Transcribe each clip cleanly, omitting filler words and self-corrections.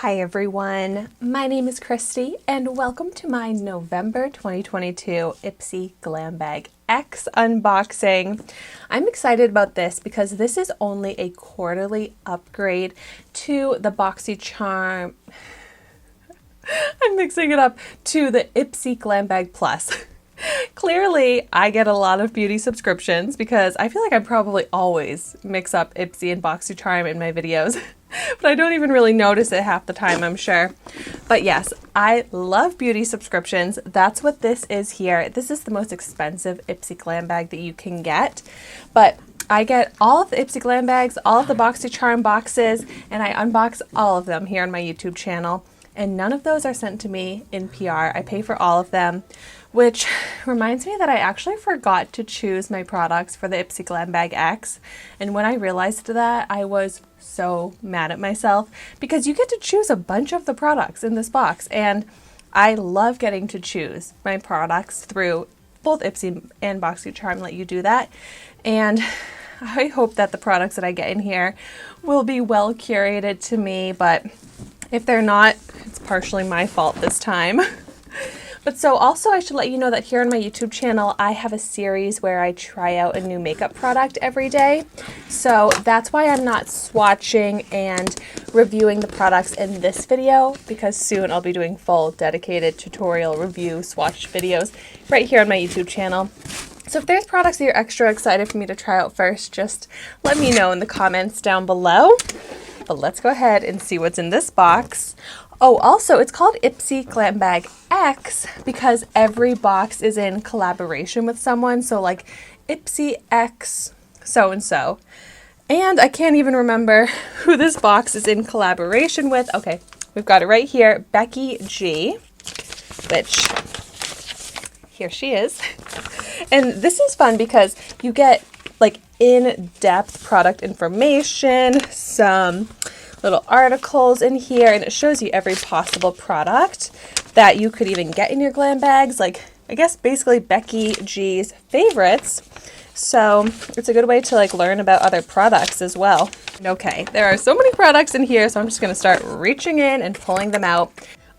Hi everyone, my name is Christy and welcome to my November 2022 IPSY Glam Bag X unboxing. I'm excited about this because this is only a quarterly upgrade to the BoxyCharm. I'm mixing it up to the IPSY Glam Bag Plus. Clearly, I get a lot of beauty subscriptions because I feel like I probably always mix up IPSY and BoxyCharm in my videos, but I don't even really notice it half the time, I'm sure. But yes, I love beauty subscriptions. That's what this is here. This is the most expensive IPSY Glam Bag that you can get, but I get all of the IPSY Glam Bags, all of the BoxyCharm boxes, and I unbox all of them here on my YouTube channel. And none of those are sent to me in PR. I pay for all of them, which reminds me that I actually forgot to choose my products for the IPSY Glam Bag X. And when I realized that, I was so mad at myself because you get to choose a bunch of the products in this box. And I love getting to choose my products through both IPSY and BoxyCharm let you do that. And I hope that the products that I get in here will be well curated to me, but if they're not, it's partially my fault this time. But so also I should let you know that here on my YouTube channel, I have a series where I try out a new makeup product every day. So that's why I'm not swatching and reviewing the products in this video, because soon I'll be doing full dedicated tutorial review swatch videos right here on my YouTube channel. So if there's products that you're extra excited for me to try out first, just let me know in the comments down below. But let's go ahead and see what's in this box. Oh, also, it's called IPSY Glam Bag X because every box is in collaboration with someone. So like IPSY X so-and-so. And I can't even remember who this box is in collaboration with. Okay, we've got it right here. Becky G, which here she is. And this is fun because you get like in-depth product information, some little articles in here, and it shows you every possible product that you could even get in your glam bags, like I guess basically Becky G's favorites. So it's a good way to like learn about other products as well. Okay, there are so many products in here, so I'm just gonna start reaching in and pulling them out.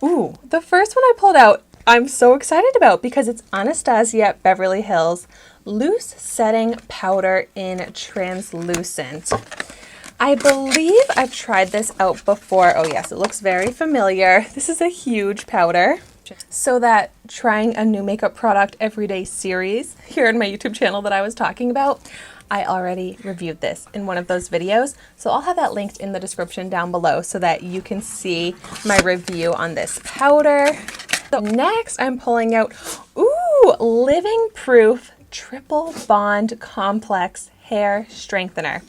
Ooh, the first one I pulled out I'm so excited about because it's Anastasia Beverly Hills Loose Setting Powder in Translucent. I believe I've tried this out before. Oh yes, it looks very familiar. This is a huge powder. So that trying a new makeup product everyday series here on my YouTube channel that I was talking about, I already reviewed this in one of those videos. So I'll have that linked in the description down below so that you can see my review on this powder. So next I'm pulling out, ooh, Living Proof Triple Bond Complex Hair Strengthener.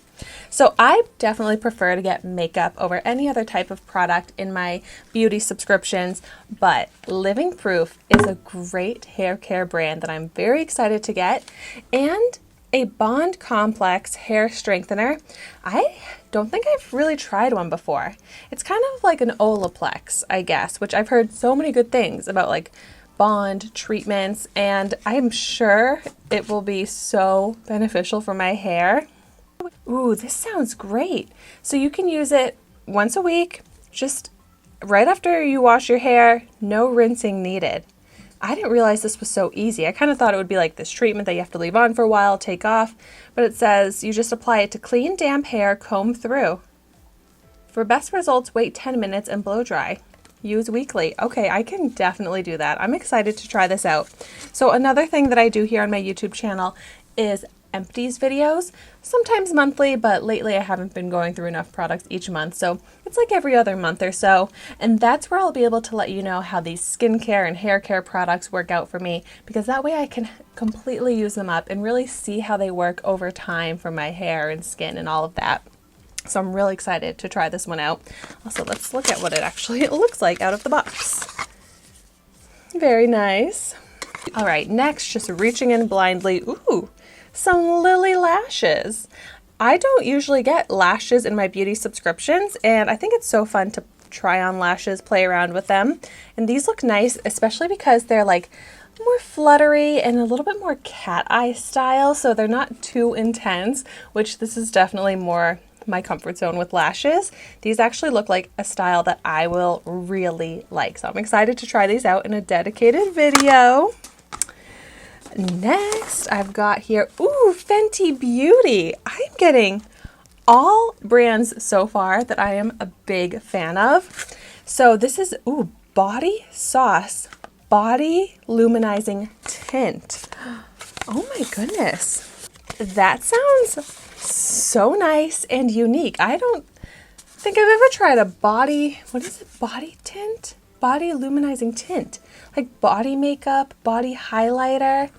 So I definitely prefer to get makeup over any other type of product in my beauty subscriptions, but Living Proof is a great hair care brand that I'm very excited to get. And a Bond Complex hair strengthener. I don't think I've really tried one before. It's kind of like an Olaplex, I guess, which I've heard so many good things about, like Bond treatments, and I'm sure it will be so beneficial for my hair. Ooh, this sounds great. So you can use it once a week, just right after you wash your hair, no rinsing needed. I didn't realize this was so easy. I kind of thought it would be like this treatment that you have to leave on for a while, take off, but it says you just apply it to clean, damp hair, comb through. For best results, wait 10 minutes and blow dry. Use weekly. Okay, I can definitely do that. I'm excited to try this out. So another thing that I do here on my YouTube channel is empties videos, sometimes monthly, but lately I haven't been going through enough products each month, so it's like every other month or so, and that's where I'll be able to let you know how these skincare and hair care products work out for me, because that way I can completely use them up and really see how they work over time for my hair and skin and all of that. So I'm really excited to try this one out. Also, let's look at what it actually looks like out of the box. Very nice. All right, next, just reaching in blindly. Ooh, some Lily lashes. I don't usually get lashes in my beauty subscriptions, and I think it's so fun to try on lashes, play around with them. And these look nice, especially because they're like more fluttery and a little bit more cat eye style, so they're not too intense, which this is definitely more my comfort zone with lashes. These actually look like a style that I will really like. So I'm excited to try these out in a dedicated video. Next, I've got here, ooh, Fenty Beauty. I'm getting all brands so far that I am a big fan of. So this is, ooh, Body Sauce Body Luminizing Tint. Oh my goodness. That sounds so nice and unique. I don't think I've ever tried a body, what is it? Body tint? Body Luminizing Tint. Like body makeup, body highlighter.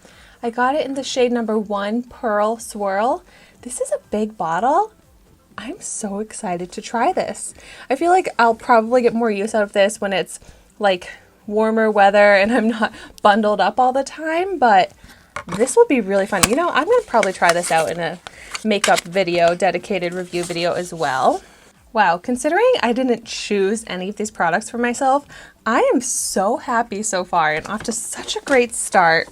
I got it in the shade number 1, Pearl Swirl. This is a big bottle. I'm so excited to try this. I feel like I'll probably get more use out of this when it's like warmer weather and I'm not bundled up all the time, but this will be really fun. You know, I'm gonna probably try this out in a makeup video, dedicated review video as well. Wow, considering I didn't choose any of these products for myself, I am so happy so far and off to such a great start.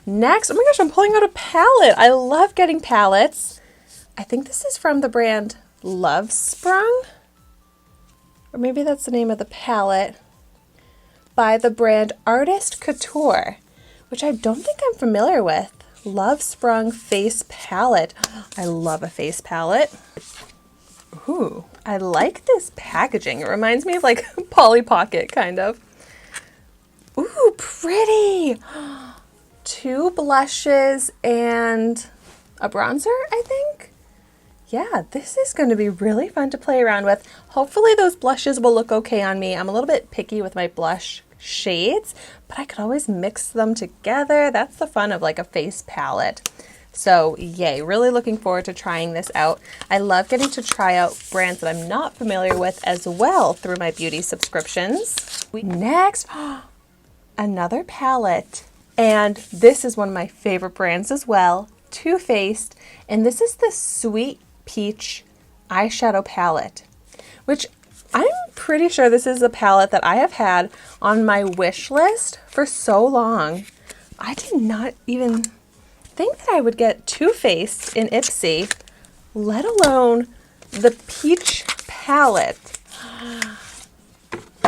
Next, oh my gosh, I'm pulling out a palette. I love getting palettes. I think this is from the brand Love Sprung, or maybe that's the name of the palette, by the brand Artist Couture, which I don't think I'm familiar with. Love Sprung Face Palette. I love a face palette. Ooh, I like this packaging. It reminds me of like Polly Pocket, kind of. Ooh, pretty. 2 blushes and a bronzer, I think. Yeah, this is going to be really fun to play around with. Hopefully those blushes will look okay on me. I'm a little bit picky with my blush shades, but I could always mix them together. That's the fun of like a face palette. So yay, really looking forward to trying this out. I love getting to try out brands that I'm not familiar with as well through my beauty subscriptions. Next, another palette. And this is one of my favorite brands as well, Too Faced, and this is the Sweet Peach eyeshadow palette, which I'm pretty sure this is a palette that I have had on my wish list for so long. I did not even think that I would get Too Faced in IPSY, let alone the peach palette.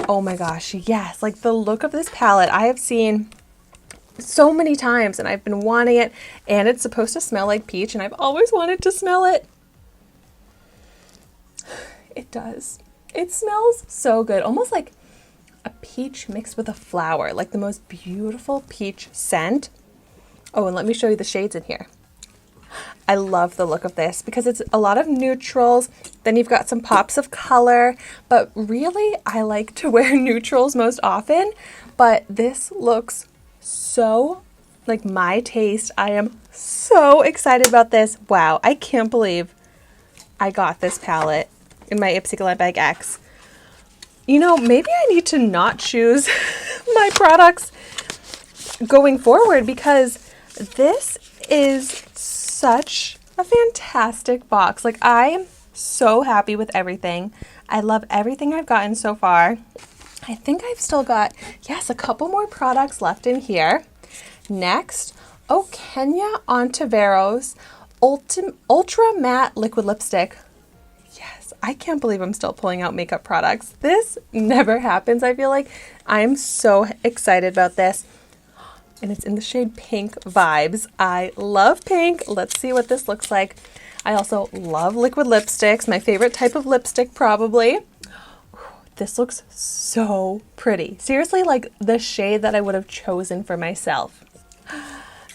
Oh my gosh, yes, like the look of this palette I have seen so many times and I've been wanting it, and it's supposed to smell like peach and I've always wanted to smell it. It does. It smells so good, almost like a peach mixed with a flower, like the most beautiful peach scent. Oh, and let me show you the shades in here. I love the look of this because it's a lot of neutrals, then you've got some pops of color, but really I like to wear neutrals most often, but this looks so like my taste. I am so excited about this. Wow, I can't believe I got this palette in my IPSY Glam Bag X. You know, maybe I need to not choose my products going forward because this is such a fantastic box. Like, I am so happy with everything. I love everything I've gotten so far. I think I've still got, yes, a couple more products left in here. Next, Kenya Ontiveros Ultra Matte Liquid Lipstick. Yes, I can't believe I'm still pulling out makeup products. This never happens, I feel like. I'm so excited about this. And it's in the shade Pink Vibes. I love pink. Let's see what this looks like. I also love liquid lipsticks, my favorite type of lipstick probably. This looks so pretty. Seriously, like the shade that I would have chosen for myself.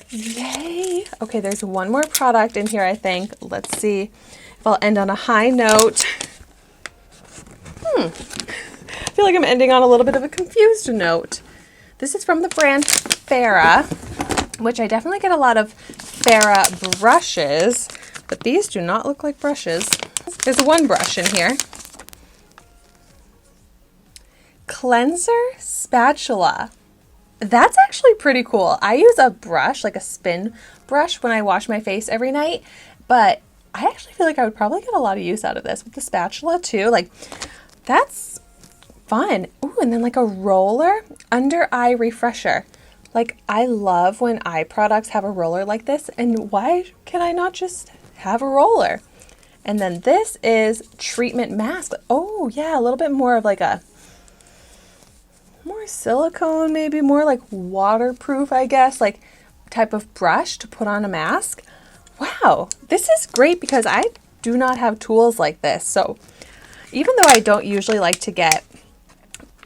Yay. Okay, there's one more product in here, I think. Let's see if I'll end on a high note. I feel like I'm ending on a little bit of a confused note. This is from the brand Farrah, which I definitely get a lot of Farrah brushes, but these do not look like brushes. There's one brush in here. Cleanser spatula. That's actually pretty cool. I use a brush, like a spin brush, when I wash my face every night, but I actually feel like I would probably get a lot of use out of this with the spatula too. Like, that's fun. Ooh, and then like a roller under eye refresher. Like, I love when eye products have a roller like this, and why can I not just have a roller? And then this is treatment mask. Oh yeah, a little bit more of like a more silicone, maybe more like waterproof, I guess, like type of brush to put on a mask. Wow, this is great because I do not have tools like this. So even though I don't usually like to get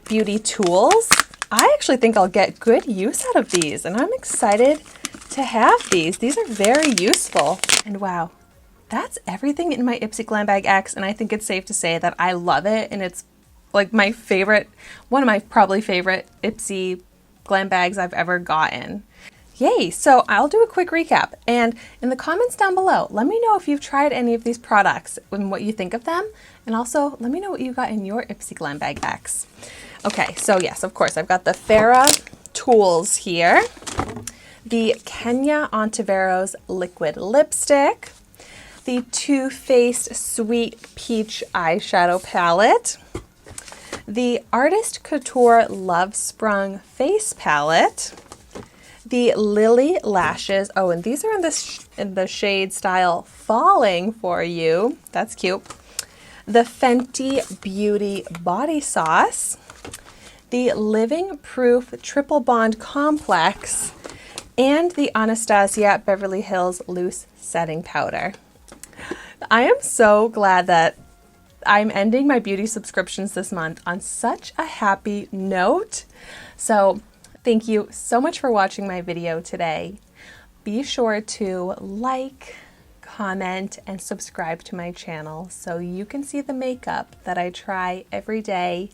beauty tools, I actually think I'll get good use out of these, and I'm excited to have these. These are very useful. And wow, that's everything in my IPSY Glam Bag X, and I think it's safe to say that I love it, and it's like my favorite, one of my probably favorite IPSY glam bags I've ever gotten. Yay! So I'll do a quick recap, and in the comments down below, let me know if you've tried any of these products and what you think of them, and also let me know what you got in your IPSY Glam Bag X. Okay, so yes, of course, I've got the Farah tools here, the Kenya Ontiveros liquid lipstick, the Too Faced Sweet Peach eyeshadow palette, the Artist Couture Love Sprung face palette, the Lily lashes. Oh, and these are in the shade style Falling for You. That's cute. The Fenty Beauty body sauce, the Living Proof Triple Bond Complex, and the Anastasia Beverly Hills Loose Setting Powder. I am so glad that I'm ending my beauty subscriptions this month on such a happy note. So thank you so much for watching my video today. Be sure to like, comment, and subscribe to my channel so you can see the makeup that I try every day.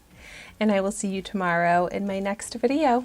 And I will see you tomorrow in my next video.